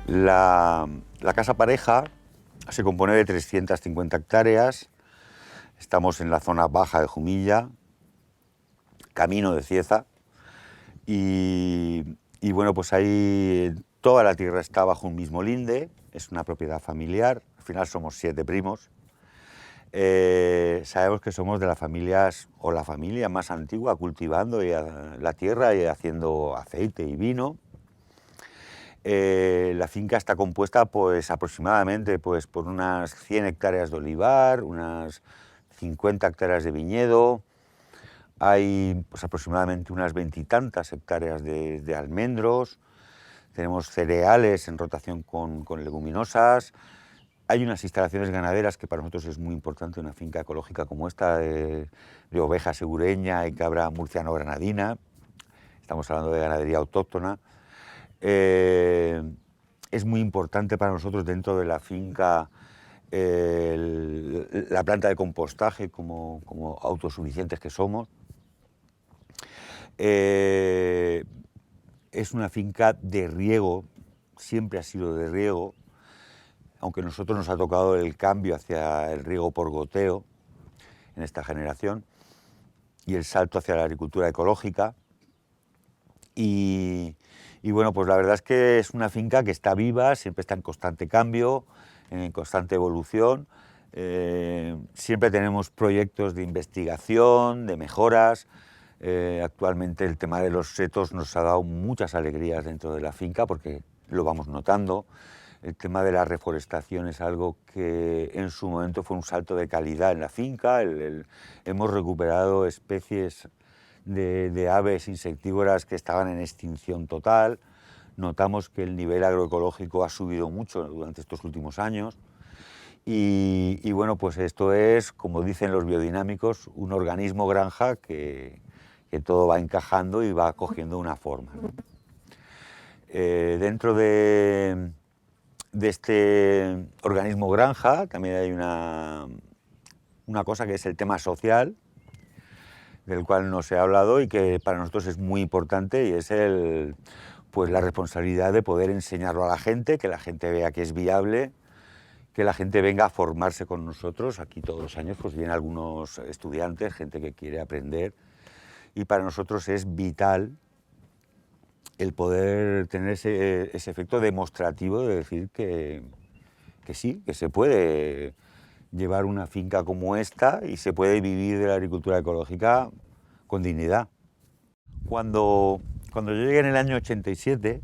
La casa pareja se compone de 350 hectáreas. Estamos en la zona baja de Jumilla, camino de Cieza, y bueno, pues ahí toda la tierra está bajo un mismo linde, es una propiedad familiar, al final somos 7 primos. Sabemos que somos de las familias, o la familia más antigua, cultivando la tierra y haciendo aceite y vino. La finca está compuesta pues, aproximadamente pues, por unas 100 hectáreas de olivar, unas 50 hectáreas de viñedo, hay pues, aproximadamente unas 20 y tantas hectáreas de almendros, tenemos cereales en rotación con leguminosas, hay unas instalaciones ganaderas que para nosotros es muy importante, una finca ecológica como esta, de oveja segureña y cabra murciano-granadina, estamos hablando de ganadería autóctona. Es muy importante para nosotros dentro de la finca la planta de compostaje como autosuficientes que somos. Es una finca de riego, siempre ha sido de riego, aunque a nosotros nos ha tocado el cambio hacia el riego por goteo en esta generación y el salto hacia la agricultura ecológica. Y bueno, pues la verdad es que es una finca que está viva, siempre está en constante cambio, en constante evolución. Siempre tenemos proyectos de investigación, de mejoras. Actualmente el tema de los setos nos ha dado muchas alegrías dentro de la finca porque lo vamos notando. El tema de la reforestación es algo que en su momento fue un salto de calidad en la finca. Hemos recuperado especies de aves insectívoras que estaban en extinción total. Notamos que el nivel agroecológico ha subido mucho durante estos últimos años. Y bueno, pues esto es, como dicen los biodinámicos, un organismo granja que todo va encajando y va cogiendo una forma, ¿no? Dentro de este organismo granja también hay una cosa que es el tema social, del cual no se ha hablado y que para nosotros es muy importante, y es pues la responsabilidad de poder enseñarlo a la gente, que la gente vea que es viable, que la gente venga a formarse con nosotros. Aquí todos los años pues vienen algunos estudiantes, gente que quiere aprender, y para nosotros es vital el poder tener ese efecto demostrativo de decir que sí, que se puede llevar una finca como esta y se puede vivir de la agricultura ecológica con dignidad. Cuando yo llegué en el año 87,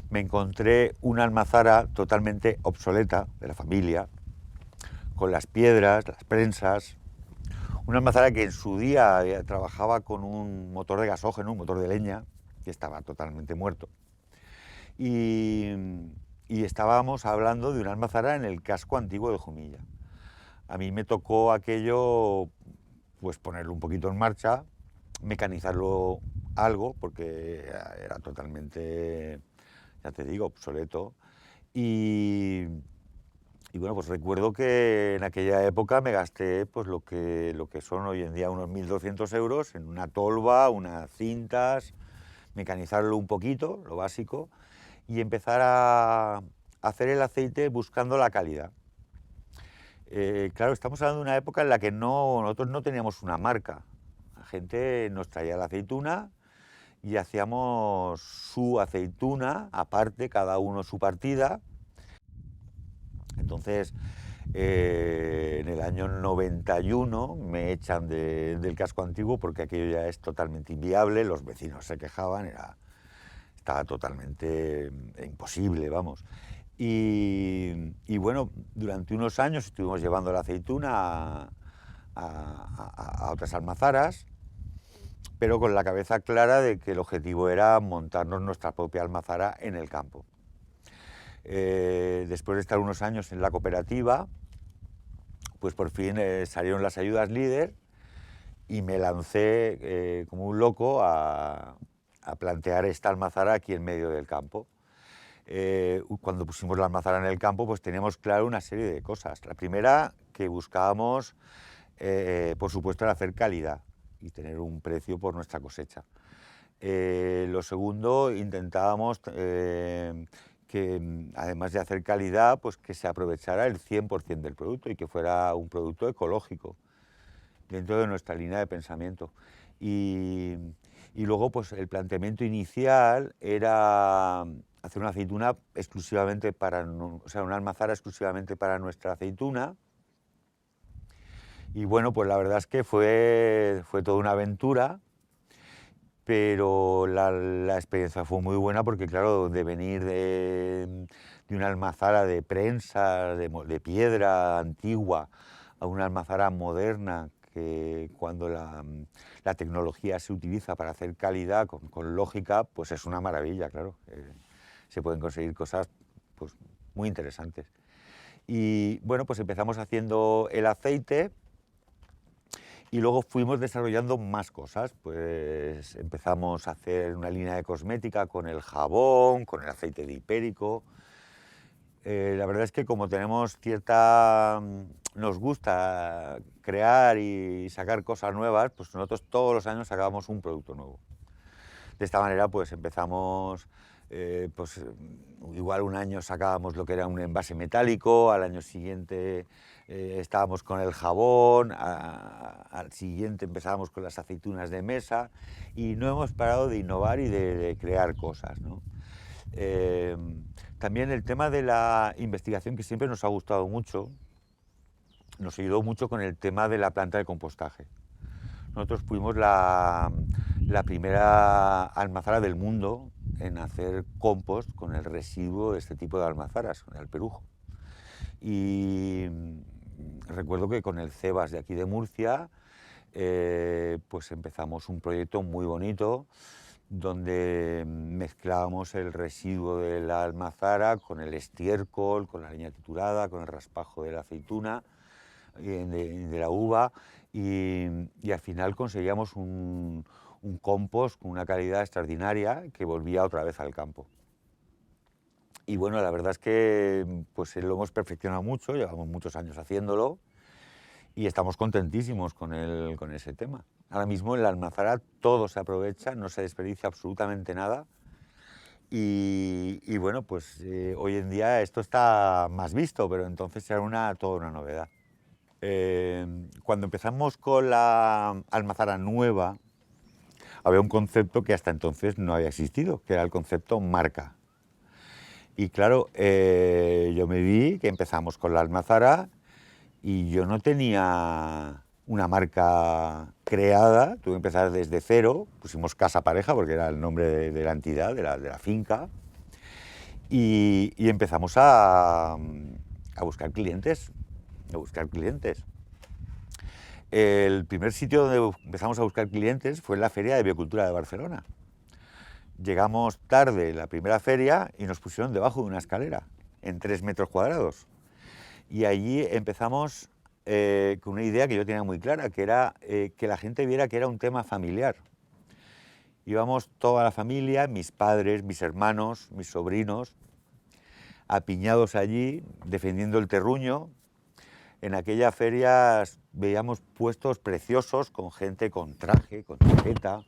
me encontré una almazara totalmente obsoleta de la familia, con las piedras, las prensas, una almazara que en su día trabajaba con un motor de gasógeno, un motor de leña, que estaba totalmente muerto. Y estábamos hablando de una almazara en el casco antiguo de Jumilla. A mí me tocó aquello, pues ponerlo un poquito en marcha, mecanizarlo algo, porque era totalmente, ya te digo, obsoleto. Y bueno, pues recuerdo que en aquella época me gasté pues lo que son hoy en día unos 1.200 euros en una tolva, unas cintas, mecanizarlo un poquito, lo básico, y empezar a hacer el aceite buscando la calidad. Claro, estamos hablando de una época en la que nosotros no teníamos una marca. La gente nos traía la aceituna y hacíamos su aceituna, aparte, cada uno su partida. Entonces, en el año 91 me echan del casco antiguo porque aquello ya es totalmente inviable, los vecinos se quejaban, estaba totalmente imposible, vamos. Y bueno, durante unos años estuvimos llevando la aceituna a otras almazaras, pero con la cabeza clara de que el objetivo era montarnos nuestra propia almazara en el campo. Después de estar unos años en la cooperativa, pues por fin salieron las ayudas líder y me lancé como un loco a plantear esta almazara aquí en medio del campo. Cuando pusimos la almazara en el campo, pues teníamos claro una serie de cosas. La primera, que buscábamos, por supuesto, era hacer calidad y tener un precio por nuestra cosecha. Lo segundo, intentábamos además de hacer calidad, pues que se aprovechara el 100% del producto y que fuera un producto ecológico dentro de nuestra línea de pensamiento. Y luego pues el planteamiento inicial era hacer una aceituna exclusivamente para, o sea, una almazara exclusivamente para nuestra aceituna. Y bueno, pues la verdad es que fue toda una aventura, pero la experiencia fue muy buena porque, claro, de venir de una almazara de prensa, de piedra antigua, a una almazara moderna, que cuando la tecnología se utiliza para hacer calidad con lógica, pues es una maravilla, claro. Se pueden conseguir cosas pues, muy interesantes. Y bueno, pues empezamos haciendo el aceite. Y luego fuimos desarrollando más cosas, pues empezamos a hacer una línea de cosmética con el jabón, con el aceite de hipérico. La verdad es que como tenemos nos gusta crear y sacar cosas nuevas, pues nosotros todos los años sacábamos un producto nuevo. De esta manera pues empezamos, pues igual un año sacábamos lo que era un envase metálico, al año siguiente estábamos con el jabón, al siguiente empezábamos con las aceitunas de mesa y no hemos parado de innovar y de crear cosas, ¿no? También el tema de la investigación, que siempre nos ha gustado mucho, nos ayudó mucho con el tema de la planta de compostaje. Nosotros fuimos la primera almazara del mundo en hacer compost con el residuo de este tipo de almazaras, con el perujo. Y recuerdo que con el CEBAS de aquí de Murcia, pues empezamos un proyecto muy bonito donde mezclábamos el residuo de la almazara con el estiércol, con la leña triturada, con el raspajo de la aceituna, de la uva, y al final conseguíamos un compost con una calidad extraordinaria que volvía otra vez al campo. Y bueno, la verdad es que pues lo hemos perfeccionado mucho, llevamos muchos años haciéndolo y estamos contentísimos con ese tema. Ahora mismo en la almazara todo se aprovecha, no se desperdicia absolutamente nada y bueno, pues hoy en día esto está más visto, pero entonces era toda una novedad. Cuando empezamos con la almazara nueva, había un concepto que hasta entonces no había existido, que era el concepto marca. Y claro, yo me vi que empezamos con la almazara y yo no tenía una marca creada, tuve que empezar desde cero, pusimos Casa Pareja porque era el nombre de la entidad, de la finca, y empezamos a buscar clientes, El primer sitio donde empezamos a buscar clientes fue en la Feria de Biocultura de Barcelona. Llegamos tarde la primera feria y nos pusieron debajo de una escalera, en 3 metros cuadrados. Y allí empezamos con una idea que yo tenía muy clara, que era que la gente viera que era un tema familiar. Íbamos toda la familia, mis padres, mis hermanos, mis sobrinos, apiñados allí, defendiendo el terruño. En aquella feria veíamos puestos preciosos con gente con traje, con chaqueta.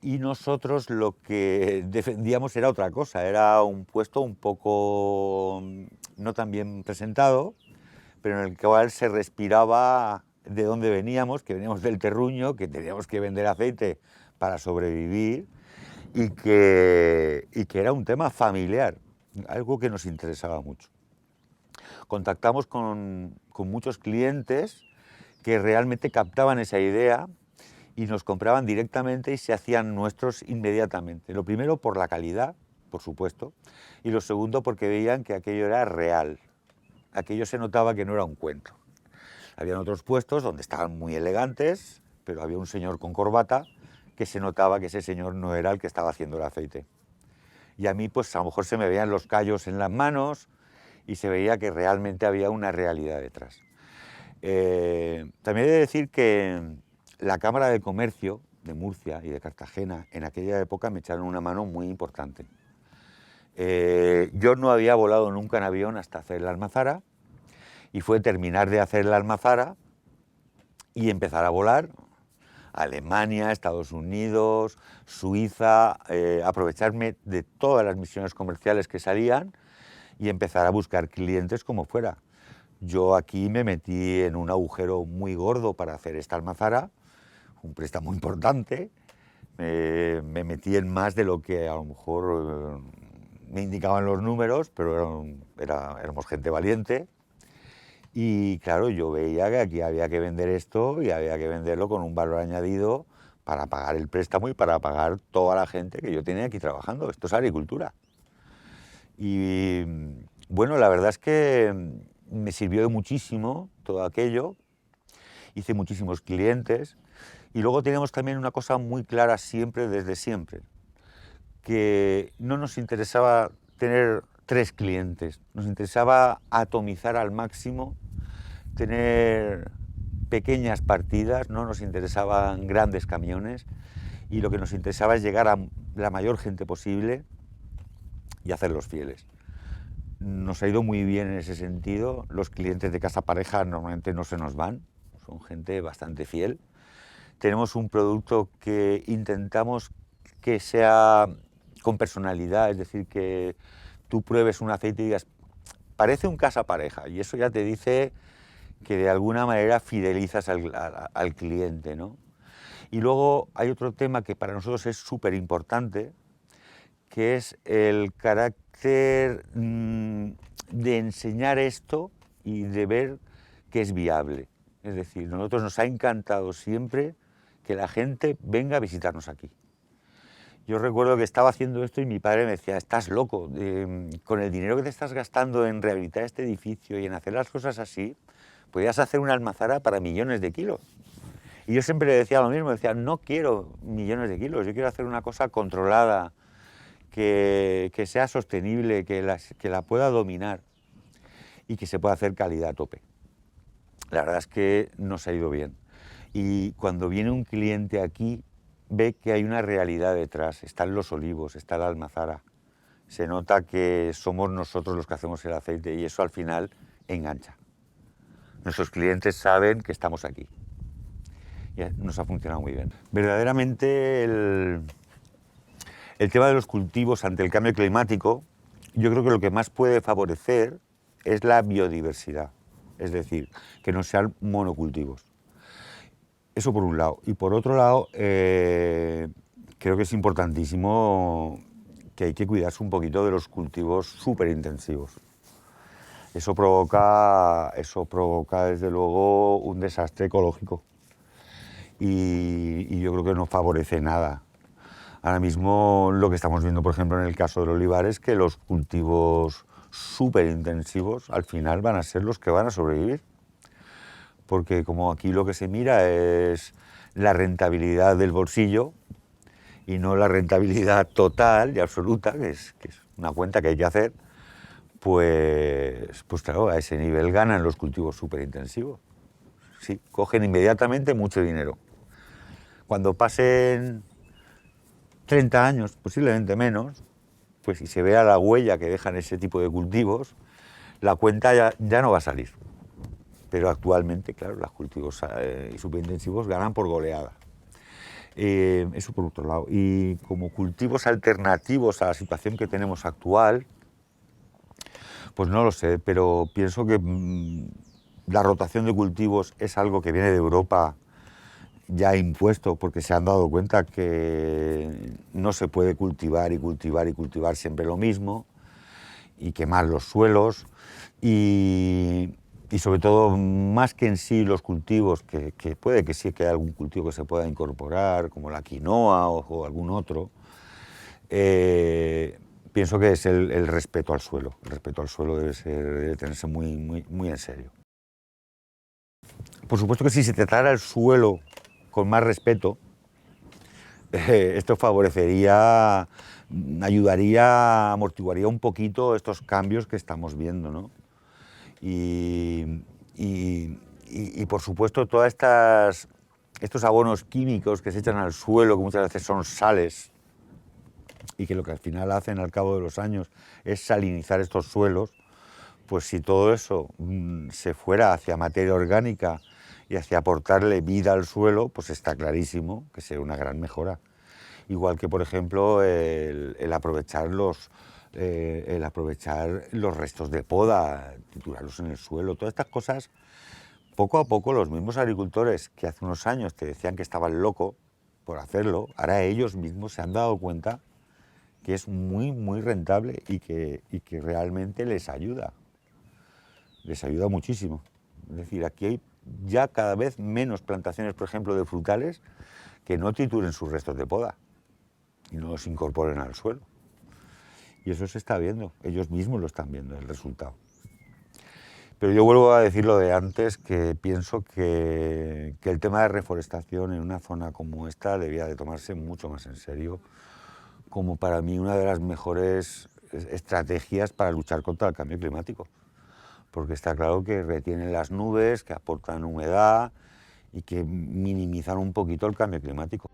Y nosotros lo que defendíamos era otra cosa, era un puesto un poco no tan bien presentado, pero en el cual se respiraba de dónde veníamos, que veníamos del terruño, que teníamos que vender aceite para sobrevivir y que era un tema familiar, algo que nos interesaba mucho. Contactamos con muchos clientes que realmente captaban esa idea y nos compraban directamente y se hacían nuestros inmediatamente. Lo primero por la calidad, por supuesto, y lo segundo porque veían que aquello era real. Aquello se notaba que no era un cuento. Habían otros puestos donde estaban muy elegantes, pero había un señor con corbata que se notaba que ese señor no era el que estaba haciendo el aceite. Y a mí pues a lo mejor se me veían los callos en las manos y se veía que realmente había una realidad detrás. También he de decir que la Cámara de Comercio de Murcia y de Cartagena en aquella época me echaron una mano muy importante. Yo no había volado nunca en avión hasta hacer la almazara y fue terminar de hacer la almazara y empezar a volar Alemania, Estados Unidos, Suiza, aprovecharme de todas las misiones comerciales que salían y empezar a buscar clientes como fuera. Yo aquí me metí en un agujero muy gordo para hacer esta almazara, un préstamo importante, me metí en más de lo que a lo mejor me indicaban los números, pero éramos gente valiente. Y claro, yo veía que aquí había que vender esto y había que venderlo con un valor añadido para pagar el préstamo y para pagar toda la gente que yo tenía aquí trabajando. Esto es agricultura. Y bueno, la verdad es que me sirvió de muchísimo todo aquello. Hice muchísimos clientes. Y luego teníamos también una cosa muy clara siempre, desde siempre, que no nos interesaba tener 3 clientes, nos interesaba atomizar al máximo, tener pequeñas partidas, no nos interesaban grandes camiones y lo que nos interesaba es llegar a la mayor gente posible y hacerlos fieles. Nos ha ido muy bien en ese sentido, los clientes de Casa Pareja normalmente no se nos van, son gente bastante fiel. Tenemos un producto que intentamos que sea con personalidad, es decir, que tú pruebes un aceite y digas, parece un Casa Pareja, y eso ya te dice que de alguna manera fidelizas al cliente, ¿no? Y luego hay otro tema que para nosotros es súper importante, que es el carácter de enseñar esto y de ver que es viable. Es decir, a nosotros nos ha encantado siempre que la gente venga a visitarnos aquí. Yo recuerdo que estaba haciendo esto y mi padre me decía, estás loco, con el dinero que te estás gastando en rehabilitar este edificio y en hacer las cosas así, podías hacer una almazara para millones de kilos. Y yo siempre le decía lo mismo, decía, no quiero millones de kilos, yo quiero hacer una cosa controlada, que sea sostenible, que la pueda dominar y que se pueda hacer calidad a tope. La verdad es que nos ha ido bien. Y cuando viene un cliente aquí, ve que hay una realidad detrás. Están los olivos, está la almazara. Se nota que somos nosotros los que hacemos el aceite y eso al final engancha. Nuestros clientes saben que estamos aquí. Y nos ha funcionado muy bien. Verdaderamente el tema de los cultivos ante el cambio climático, yo creo que lo que más puede favorecer es la biodiversidad. Es decir, que no sean monocultivos. Eso por un lado. Y por otro lado, creo que es importantísimo que hay que cuidarse un poquito de los cultivos súper intensivos. Eso provoca, desde luego, un desastre ecológico. Y yo creo que no favorece nada. Ahora mismo lo que estamos viendo, por ejemplo, en el caso del olivar, es que los cultivos súper intensivos al final van a ser los que van a sobrevivir. Porque como aquí lo que se mira es la rentabilidad del bolsillo y no la rentabilidad total y absoluta, que es una cuenta que hay que hacer, pues claro, a ese nivel ganan los cultivos superintensivos. Sí, cogen inmediatamente mucho dinero. Cuando pasen 30 años, posiblemente menos, pues si se vea la huella que dejan ese tipo de cultivos, la cuenta ya no va a salir. Pero actualmente, claro, los cultivos superintensivos ganan por goleada. Eso por otro lado. Y como cultivos alternativos a la situación que tenemos actual, pues no lo sé, pero pienso que la rotación de cultivos es algo que viene de Europa ya impuesto, porque se han dado cuenta que no se puede cultivar y cultivar y cultivar siempre lo mismo, y quemar los suelos, y sobre todo, más que en sí los cultivos, que puede que sí que haya algún cultivo que se pueda incorporar, como la quinoa o algún otro, pienso que es el respeto al suelo. El respeto al suelo debe tenerse muy en serio. Por supuesto que si se tratara el suelo con más respeto, esto favorecería, ayudaría, amortiguaría un poquito estos cambios que estamos viendo, ¿no? Y por supuesto todos estos abonos químicos que se echan al suelo, que muchas veces son sales, y que lo que al final hacen al cabo de los años es salinizar estos suelos, pues si todo eso se fuera hacia materia orgánica y hacia aportarle vida al suelo, pues está clarísimo que será una gran mejora. Igual que, por ejemplo, el aprovechar los restos de poda, triturarlos en el suelo, todas estas cosas, poco a poco los mismos agricultores que hace unos años te decían que estaban locos por hacerlo, ahora ellos mismos se han dado cuenta que es muy, muy rentable y que realmente les ayuda muchísimo. Es decir, aquí hay ya cada vez menos plantaciones, por ejemplo, de frutales que no trituren sus restos de poda y no los incorporen al suelo. Y eso se está viendo, ellos mismos lo están viendo, el resultado. Pero yo vuelvo a decir lo de antes, que pienso que el tema de reforestación en una zona como esta debía de tomarse mucho más en serio, como para mí una de las mejores estrategias para luchar contra el cambio climático. Porque está claro que retienen las nubes, que aportan humedad y que minimizan un poquito el cambio climático.